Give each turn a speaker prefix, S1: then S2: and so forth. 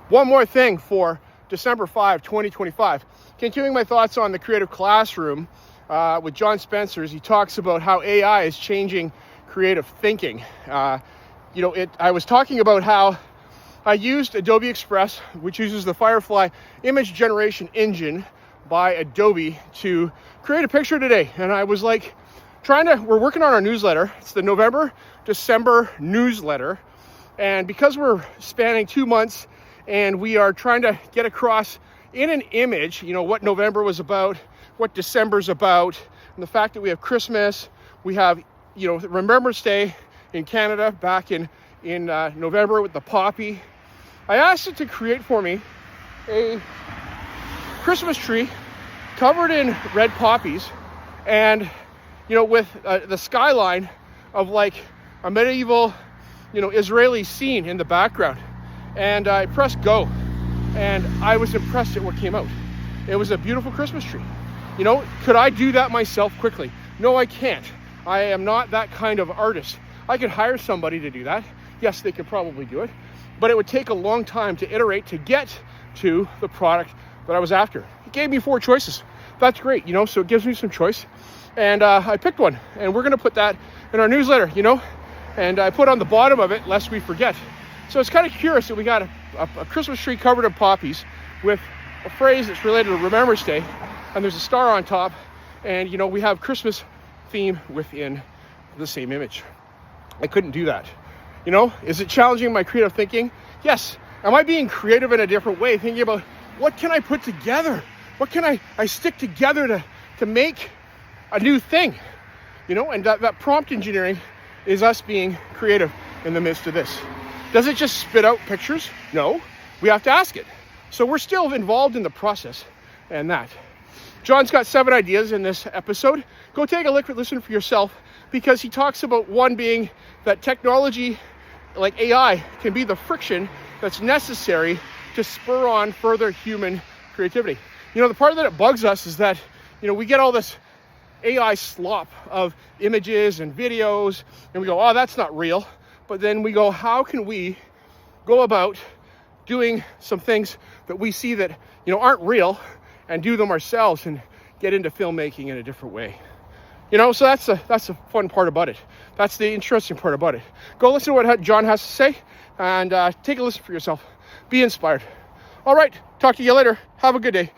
S1: One more thing for December 5, 2025. Continuing my thoughts on the creative classroom with John Spencer, as he talks about how AI is changing creative thinking. I was talking about how I used Adobe Express, which uses the Firefly image generation engine by Adobe, to create a picture today. And I was like, we're working on our newsletter. It's the November-December newsletter. And because we're spanning 2 months and we are trying to get across in an image, what November was about, what December's about, and the fact that we have Christmas, we have, Remembrance Day in Canada back in November with the poppy. I asked it to create for me a Christmas tree covered in red poppies and, with the skyline of like a medieval, Israeli scene in the background. And I pressed go, and I was impressed at what came out. It was a beautiful Christmas tree. Could I do that myself quickly? No, I can't. I am not that kind of artist. I could hire somebody to do that. Yes, they could probably do it, but it would take a long time to iterate to get to the product that I was after. It gave me 4 choices. That's great, so it gives me some choice. And I picked one, and we're going to put that in our newsletter, and I put on the bottom of it, lest we forget. So it's kind of curious that we got a Christmas tree covered in poppies with a phrase that's related to Remembrance Day, and there's a star on top, and we have Christmas theme within the same image. I couldn't do that. Is it challenging my creative thinking? Yes. Am I being creative in a different way, thinking about what can I put together? What can I stick together to make a new thing? And that prompt engineering is us being creative in the midst of this. Does it just spit out pictures? No, we have to ask it. So we're still involved in the process and that. John's got 7 ideas in this episode. Go take a listen for yourself, because he talks about one being that technology like AI can be the friction that's necessary to spur on further human creativity. The part that it bugs us is that, we get all this AI slop of images and videos, and we go, oh, that's not real. But then we go, how can we go about doing some things that we see that, aren't real, and do them ourselves and get into filmmaking in a different way? So that's the fun part about it. That's the interesting part about it. Go listen to what John has to say, and take a listen for yourself. Be inspired. All right, talk to you later. Have a good day.